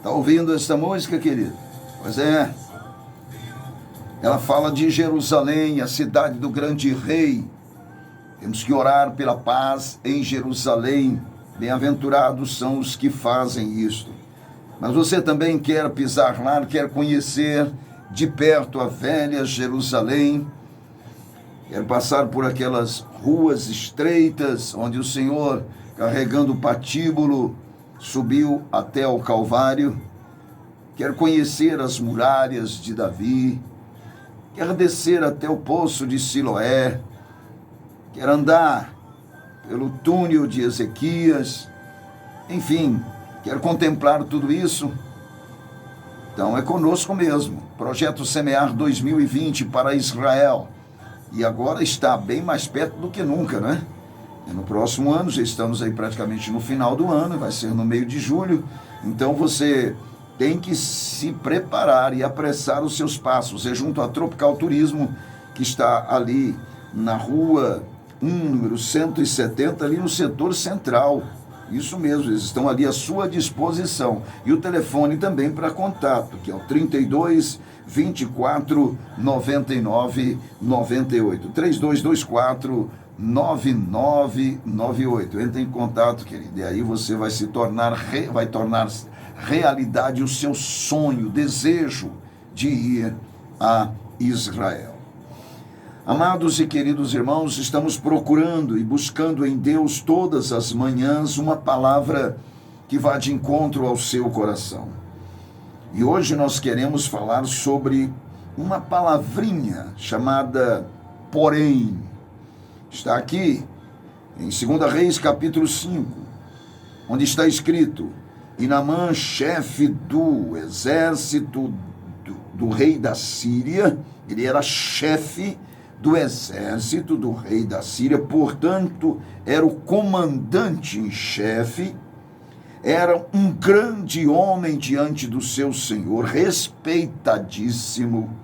Está ouvindo essa música, querido? Pois é. Ela fala de Jerusalém, a cidade do grande rei. Temos que orar pela paz em Jerusalém. Bem-aventurados são os que fazem isto. Mas você também quer pisar lá, quer conhecer de perto a velha Jerusalém, quer passar por aquelas ruas estreitas, onde o Senhor, carregando o patíbulo, subiu até o Calvário, quer conhecer as muralhas de Davi, quer descer até o poço de Siloé, quer andar pelo túnel de Ezequias, enfim, quer contemplar tudo isso? Então é conosco mesmo. Projeto Semear 2020 para Israel. E agora está bem mais perto do que nunca, né? E no próximo ano, já estamos aí praticamente no final do ano, vai ser no meio de julho. Então você tem que se preparar e apressar os seus passos. É junto à Tropical Turismo, que está ali na rua 1, número 170, ali no setor central. Isso mesmo, eles estão ali à sua disposição. E o telefone também para contato, que é o 32 24 99 98. 3224 9998. Entre em contato, querido, e aí você vai vai tornar realidade o seu sonho, desejo de ir a Israel. Amados e queridos irmãos, estamos procurando e buscando em Deus todas as manhãs uma palavra que vá de encontro ao seu coração. E hoje nós queremos falar sobre uma palavrinha chamada porém. Está aqui em 2 Reis capítulo 5, onde está escrito: e Naamã, chefe do exército do rei da Síria, ele era chefe do exército do rei da Síria, portanto, era o comandante em chefe, era um grande homem diante do seu senhor, respeitadíssimo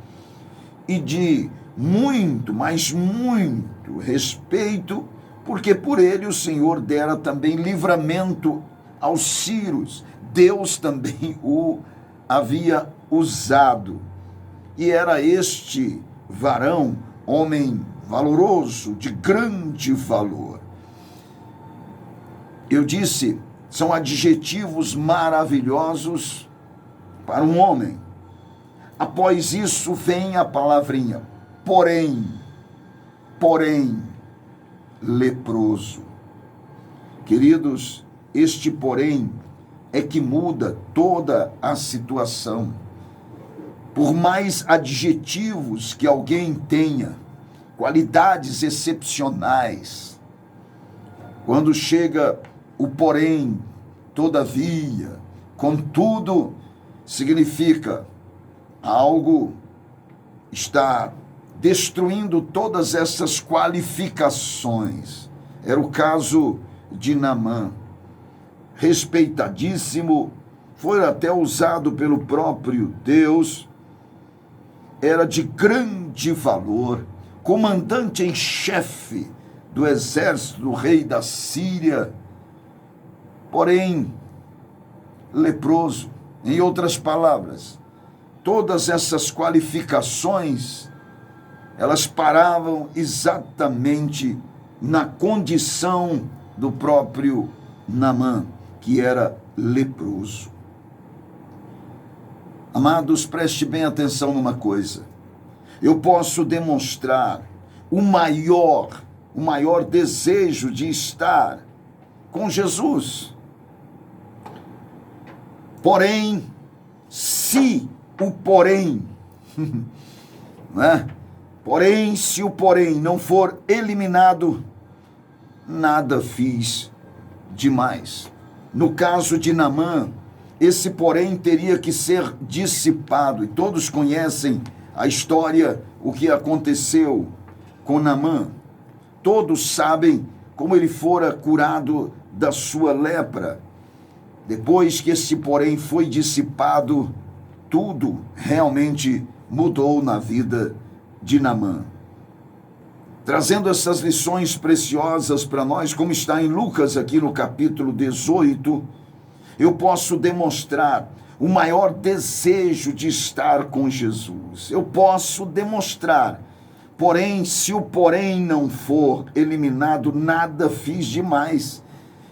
e de muito, mas muito respeito, porque por ele o Senhor dera também livramento aos sírios. Deus também o havia usado. E era este varão, homem valoroso, de grande valor. Eu disse, são adjetivos maravilhosos para um homem. Após isso vem a palavrinha, porém, leproso. Queridos, este porém é que muda toda a situação. Por mais adjetivos que alguém tenha, qualidades excepcionais, quando chega o porém, todavia, contudo, significa algo está destruindo todas essas qualificações. Era o caso de Naamã, respeitadíssimo, foi até usado pelo próprio Deus, era de grande valor, comandante em chefe do exército do rei da Síria, porém leproso. Em outras palavras, todas essas qualificações, elas paravam exatamente na condição do próprio Naamã, que era leproso. Amados, preste bem atenção numa coisa. Eu posso demonstrar o maior desejo de estar com Jesus. Porém, se o porém, não é? Porém, se o porém não for eliminado, nada fiz demais. No caso de Naamã, esse porém teria que ser dissipado. E todos conhecem a história, o que aconteceu com Naamã. Todos sabem como ele fora curado da sua lepra. Depois que esse porém foi dissipado, tudo realmente mudou na vida de Naamã. Trazendo essas lições preciosas para nós, como está em Lucas aqui no capítulo 18, eu posso demonstrar o maior desejo de estar com Jesus. Eu posso demonstrar, porém, se o porém não for eliminado, nada fiz demais.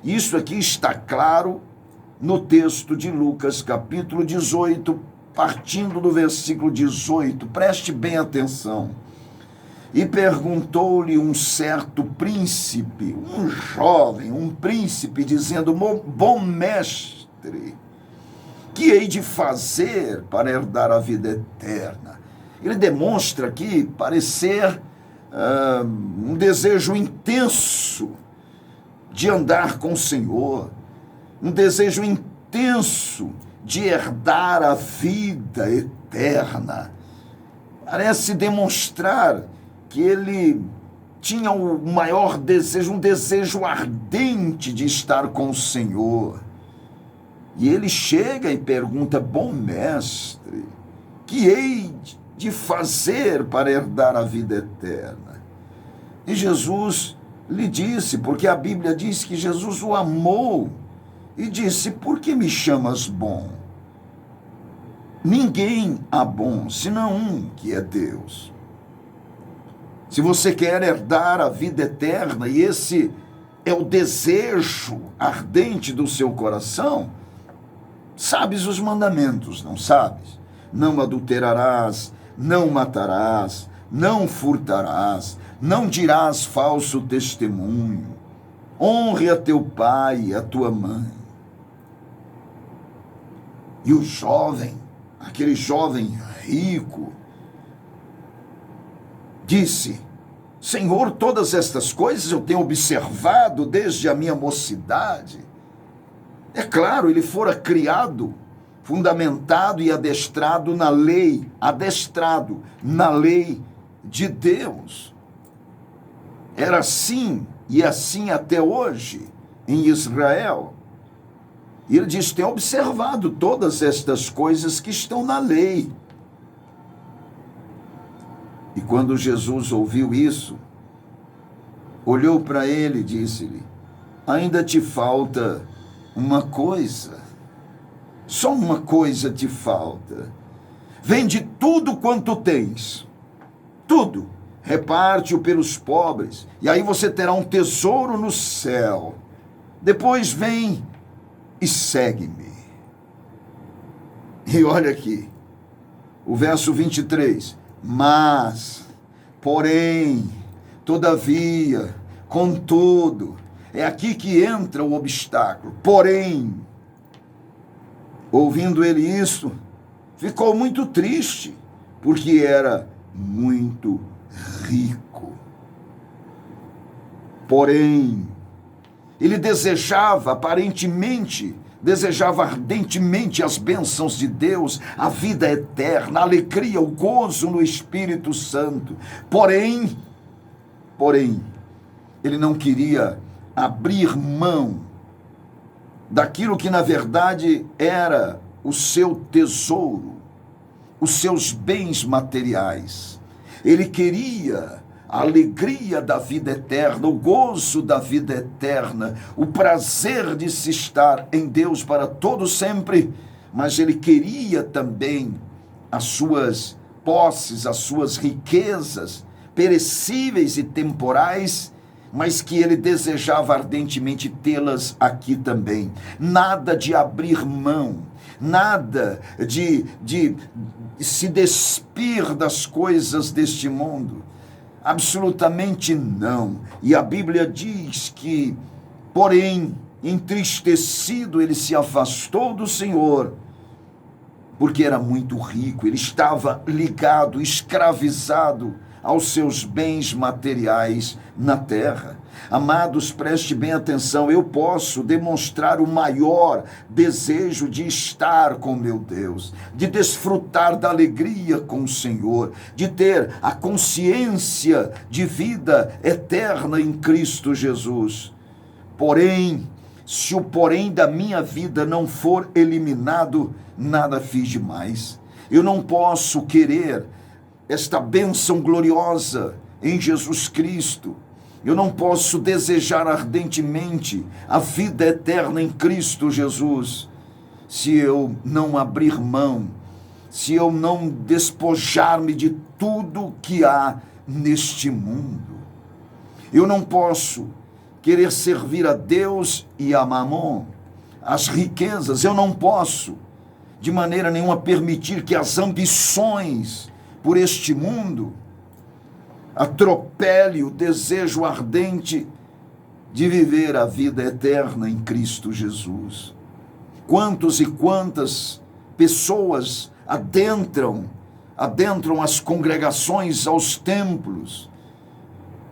Isso aqui está claro no texto de Lucas, capítulo 18, partindo do versículo 18. Preste bem atenção. E perguntou-lhe um certo príncipe, um jovem, um príncipe, dizendo: bom mestre, que hei de fazer para herdar a vida eterna? Ele demonstra aqui parecer um desejo intenso de andar com o Senhor, um desejo intenso de herdar a vida eterna. Parece demonstrar que ele tinha o maior desejo, um desejo ardente de estar com o Senhor. E ele chega e pergunta: bom mestre, que hei de fazer para herdar a vida eterna? E Jesus lhe disse, porque a Bíblia diz que Jesus o amou, e disse: por que me chamas bom? Ninguém há bom, senão um, que é Deus. Se você quer herdar a vida eterna, e esse é o desejo ardente do seu coração, sabes os mandamentos, não sabes? Não adulterarás, não matarás, não furtarás, não dirás falso testemunho, honre a teu pai e a tua mãe. E o jovem, aquele jovem rico, disse: Senhor, todas estas coisas eu tenho observado desde a minha mocidade. É claro, ele fora criado, fundamentado e adestrado na lei de Deus. Era assim, e assim até hoje, em Israel. E ele diz: tenho observado todas estas coisas que estão na lei. E quando Jesus ouviu isso, olhou para ele e disse-lhe: ainda te falta uma coisa. Só uma coisa te falta. Vende tudo quanto tens. Tudo. Reparte-o pelos pobres. E aí você terá um tesouro no céu. Depois vem e segue-me. E olha aqui. O verso 23. Mas, porém, todavia, contudo, é aqui que entra o obstáculo. Porém, ouvindo ele isso, ficou muito triste, porque era muito rico. Porém, ele desejava ardentemente as bênçãos de Deus, a vida eterna, a alegria, o gozo no Espírito Santo. Porém, ele não queria abrir mão daquilo que na verdade era o seu tesouro, os seus bens materiais. Ele queria a alegria da vida eterna, o gozo da vida eterna, o prazer de se estar em Deus para todo sempre, mas ele queria também as suas posses, as suas riquezas perecíveis e temporais, mas que ele desejava ardentemente tê-las aqui também. Nada de abrir mão, nada de se despir das coisas deste mundo. Absolutamente não. E a Bíblia diz que, porém, entristecido, ele se afastou do Senhor, porque era muito rico. Ele estava ligado, escravizado aos seus bens materiais na terra. Amados, preste bem atenção, eu posso demonstrar o maior desejo de estar com meu Deus, de desfrutar da alegria com o Senhor, de ter a consciência de vida eterna em Cristo Jesus. Porém, se o porém da minha vida não for eliminado, nada fiz demais. Eu não posso querer esta bênção gloriosa em Jesus Cristo. Eu não posso desejar ardentemente a vida eterna em Cristo Jesus se eu não abrir mão, se eu não despojar-me de tudo que há neste mundo. Eu não posso querer servir a Deus e a Mamon, as riquezas. Eu não posso, de maneira nenhuma, permitir que as ambições por este mundo atropele o desejo ardente de viver a vida eterna em Cristo Jesus. Quantos e quantas pessoas adentram as congregações, aos templos,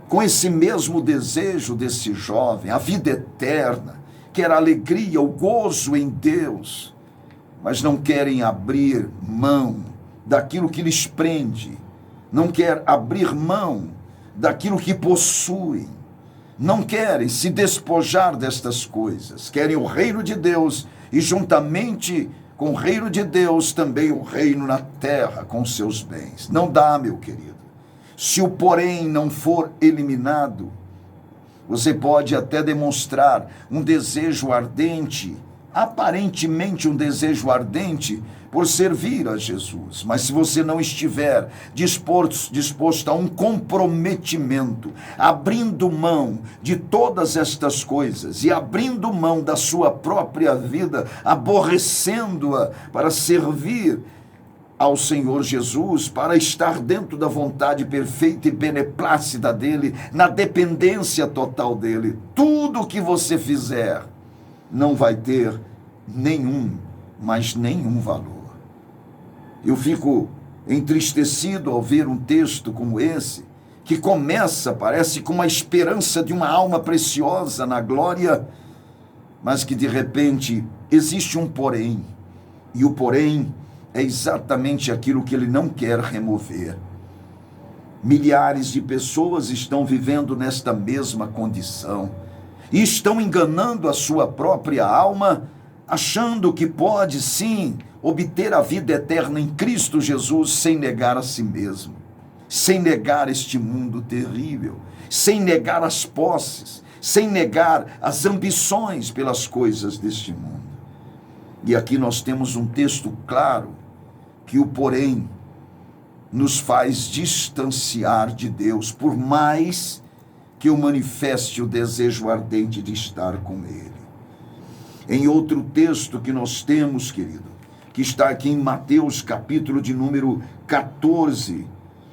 com esse mesmo desejo desse jovem, a vida eterna, quer a alegria, o gozo em Deus, mas não querem abrir mão daquilo que lhes prende, não quer abrir mão daquilo que possuem, não querem se despojar destas coisas, querem o reino de Deus e juntamente com o reino de Deus também o reino na terra com seus bens. Não dá, meu querido. Se o porém não for eliminado, você pode até demonstrar um desejo ardente, aparentemente um desejo ardente, por servir a Jesus. Mas se você não estiver disposto a um comprometimento, abrindo mão de todas estas coisas e abrindo mão da sua própria vida, aborrecendo-a para servir ao Senhor Jesus, para estar dentro da vontade perfeita e beneplácita dele, na dependência total dele, tudo o que você fizer não vai ter nenhum valor. Eu fico entristecido ao ver um texto como esse, que começa, parece, com uma esperança de uma alma preciosa na glória, mas que de repente existe um porém, e o porém é exatamente aquilo que ele não quer remover. Milhares de pessoas estão vivendo nesta mesma condição e estão enganando a sua própria alma, achando que pode sim obter a vida eterna em Cristo Jesus sem negar a si mesmo, sem negar este mundo terrível, sem negar as posses, sem negar as ambições pelas coisas deste mundo. E aqui nós temos um texto claro que o porém nos faz distanciar de Deus, por mais que eu manifeste o desejo ardente de estar com Ele. Em outro texto que nós temos, querido, que está aqui em Mateus, capítulo de número 14,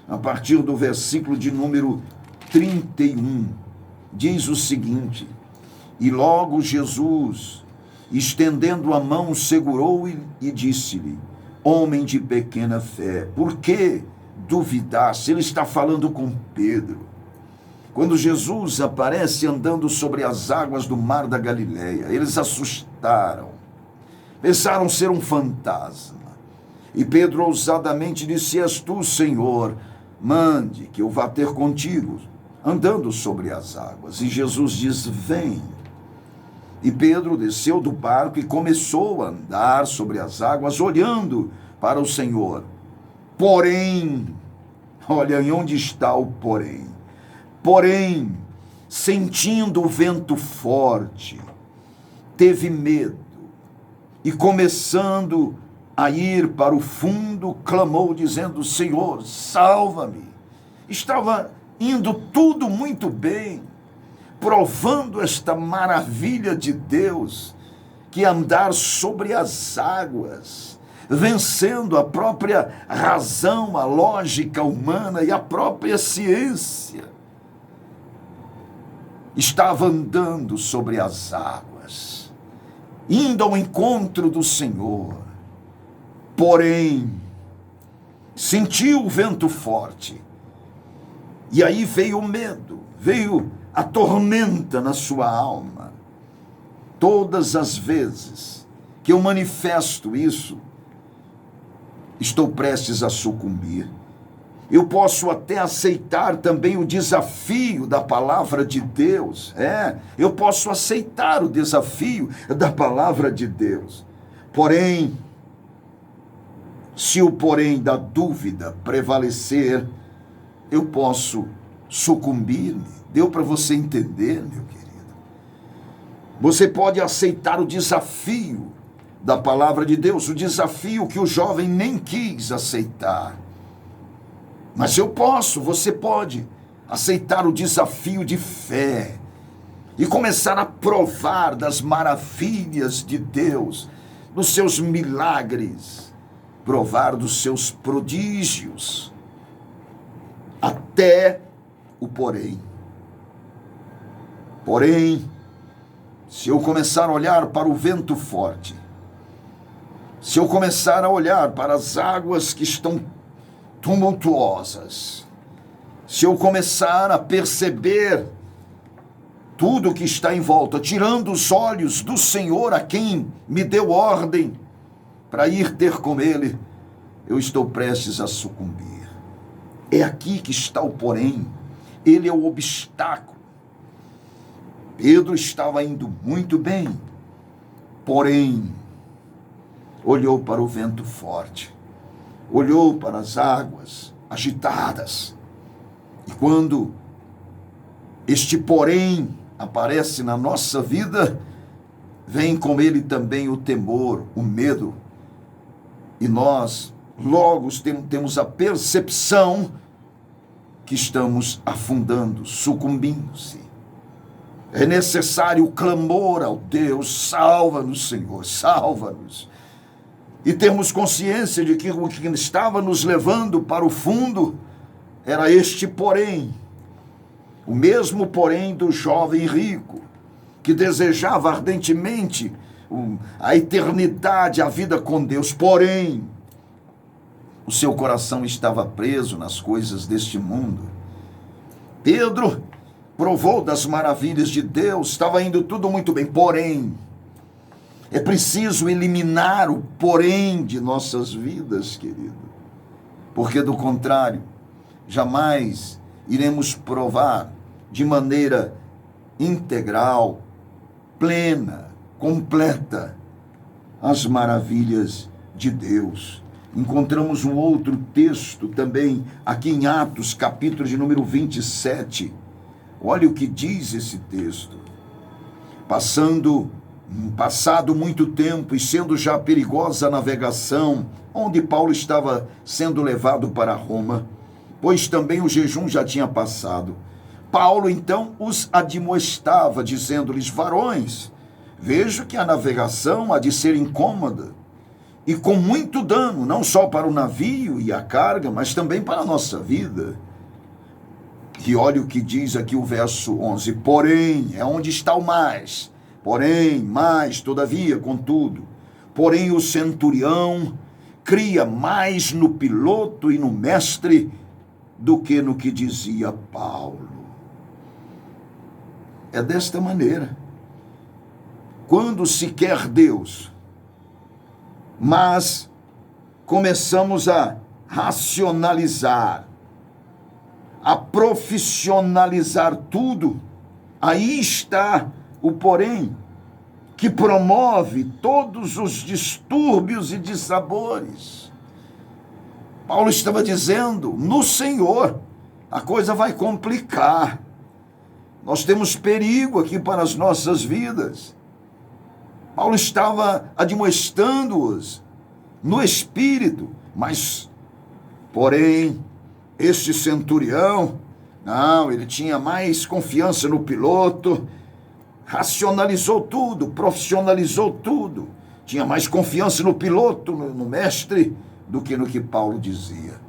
a partir do versículo de número 31, diz o seguinte: e logo Jesus, estendendo a mão, segurou e disse-lhe: homem de pequena fé, por que duvidaste? Ele está falando com Pedro. Quando Jesus aparece andando sobre as águas do mar da Galileia, eles assustaram, pensaram ser um fantasma. E Pedro ousadamente disse: és tu, Senhor, mande que eu vá ter contigo, andando sobre as águas. E Jesus diz: vem. E Pedro desceu do barco e começou a andar sobre as águas, olhando para o Senhor. Porém, olha em onde está o porém. Porém, sentindo o vento forte, teve medo e, começando a ir para o fundo, clamou dizendo: Senhor, salva-me. Estava indo tudo muito bem, provando esta maravilha de Deus, que andar sobre as águas, vencendo a própria razão, a lógica humana e a própria ciência. Estava andando sobre as águas, indo ao encontro do Senhor. Porém, sentiu o vento forte, e aí veio o medo, veio a tormenta na sua alma. Todas as vezes que eu manifesto isso, estou prestes a sucumbir. Eu posso até aceitar também o desafio da palavra de Deus. Eu posso aceitar o desafio da palavra de Deus. Porém, se o porém da dúvida prevalecer, eu posso sucumbir-me. Deu para você entender, meu querido? Você pode aceitar o desafio da palavra de Deus, o desafio que o jovem nem quis aceitar. Mas você pode aceitar o desafio de fé e começar a provar das maravilhas de Deus, dos seus milagres, provar dos seus prodígios, até o porém. Porém, se eu começar a olhar para o vento forte, se eu começar a olhar para as águas que estão tumultuosas, se eu começar a perceber tudo que está em volta, tirando os olhos do Senhor a quem me deu ordem para ir ter com Ele, eu estou prestes a sucumbir. É aqui que está o porém. Ele é o obstáculo. Pedro estava indo muito bem, porém, olhou para o vento forte, olhou para as águas agitadas. E quando este porém aparece na nossa vida, vem com ele também o temor, o medo. E nós logo temos a percepção que estamos afundando, sucumbindo-se. É necessário o clamor ao Deus: salva-nos, Senhor, salva-nos. E termos consciência de que o que estava nos levando para o fundo era este porém. O mesmo porém do jovem rico, que desejava ardentemente a eternidade, a vida com Deus. Porém, o seu coração estava preso nas coisas deste mundo. Pedro provou das maravilhas de Deus, estava indo tudo muito bem, porém, é preciso eliminar o porém de nossas vidas, querido, porque do contrário, jamais iremos provar de maneira integral, plena, completa, as maravilhas de Deus. Encontramos um outro texto também aqui em Atos, capítulo de número 27. Olha o que diz esse texto. Passado muito tempo e sendo já perigosa a navegação, onde Paulo estava sendo levado para Roma, pois também o jejum já tinha passado. Paulo então os admoestava, dizendo-lhes: varões, vejo que a navegação há de ser incômoda e com muito dano, não só para o navio e a carga, mas também para a nossa vida. E olha o que diz aqui o verso 11, porém, é onde está o mais, porém, mais, todavia, contudo, porém o centurião cria mais no piloto e no mestre do que no que dizia Paulo. É desta maneira. Quando se quer Deus, mas começamos a racionalizar, a profissionalizar tudo, aí está o porém, que promove todos os distúrbios e dissabores. Paulo estava dizendo, no Senhor, a coisa vai complicar. Nós temos perigo aqui para as nossas vidas. Paulo estava admoestando-os no Espírito, mas, porém, este centurião, não, ele tinha mais confiança no piloto, racionalizou tudo, profissionalizou tudo, tinha mais confiança no piloto, no mestre, do que no que Paulo dizia.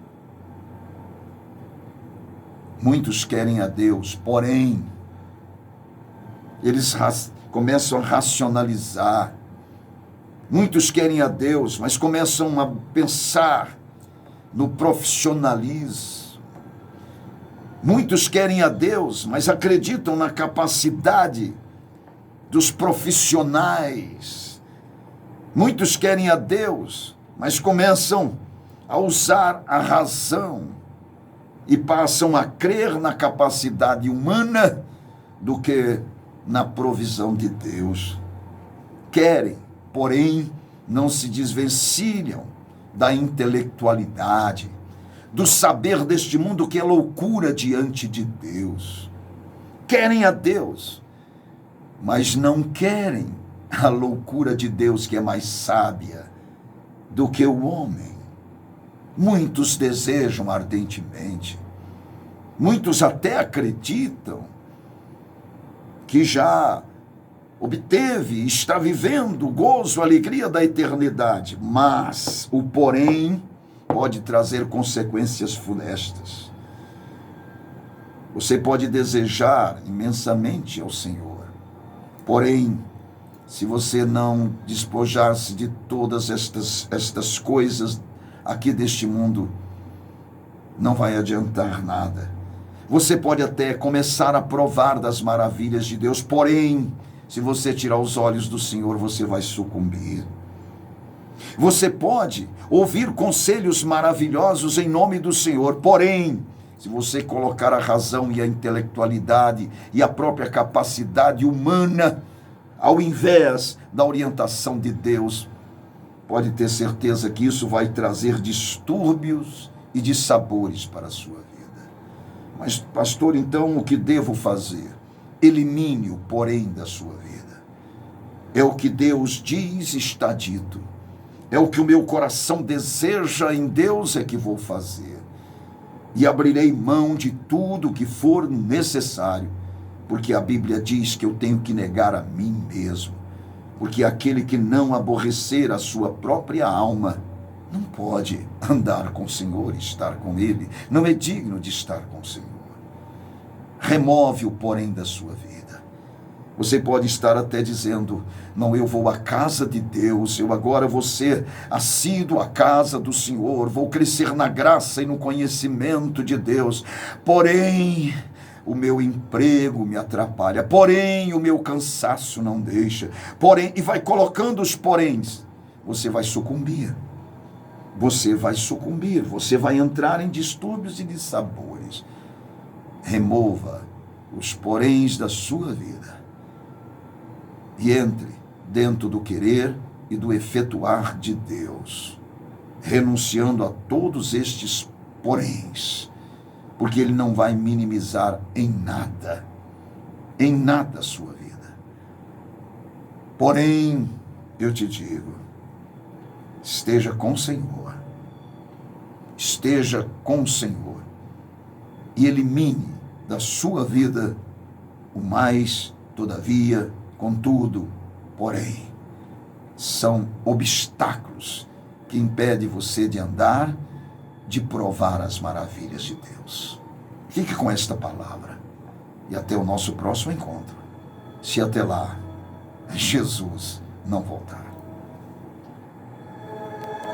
Muitos querem a Deus, porém, eles começam a racionalizar. Muitos querem a Deus, mas começam a pensar no profissionalismo. Muitos querem a Deus, mas acreditam na capacidade dos profissionais. Muitos querem a Deus, mas começam a usar a razão e passam a crer na capacidade humana do que na provisão de Deus. Querem, porém, não se desvencilham da intelectualidade, do saber deste mundo que é loucura diante de Deus. Querem a Deus, mas não querem a loucura de Deus que é mais sábia do que o homem. Muitos desejam ardentemente, muitos até acreditam que já obteve, está vivendo o gozo, a alegria da eternidade, mas o porém pode trazer consequências funestas. Você pode desejar imensamente ao Senhor, porém, se você não despojar-se de todas estas coisas aqui deste mundo, não vai adiantar nada. Você pode até começar a provar das maravilhas de Deus, porém, se você tirar os olhos do Senhor, você vai sucumbir. Você pode ouvir conselhos maravilhosos em nome do Senhor, porém, se você colocar a razão e a intelectualidade e a própria capacidade humana ao invés da orientação de Deus, pode ter certeza que isso vai trazer distúrbios e dissabores para a sua vida. Mas, pastor, então o que devo fazer? Elimine o porém da sua vida. É o que Deus diz, está dito. É o que o meu coração deseja em Deus é que vou fazer. E abrirei mão de tudo o que for necessário, porque a Bíblia diz que eu tenho que negar a mim mesmo, porque aquele que não aborrecer a sua própria alma não pode andar com o Senhor, estar com Ele, não é digno de estar com o Senhor. Remove o porém da sua vida. Você pode estar até dizendo, não, eu vou à casa de Deus, eu agora vou ser assíduo à casa do Senhor, vou crescer na graça e no conhecimento de Deus, porém o meu emprego me atrapalha, porém o meu cansaço não deixa, porém, e vai colocando os poréns, você vai sucumbir, você vai entrar em distúrbios e dissabores. Remova os poréns da sua vida e entre dentro do querer e do efetuar de Deus, renunciando a todos estes poréns, porque Ele não vai minimizar em nada a sua vida. Porém, eu te digo, esteja com o Senhor e elimine da sua vida o mais, todavia, contudo, porém, são obstáculos que impedem você de andar, de provar as maravilhas de Deus. Fique com esta palavra e até o nosso próximo encontro, se até lá Jesus não voltar.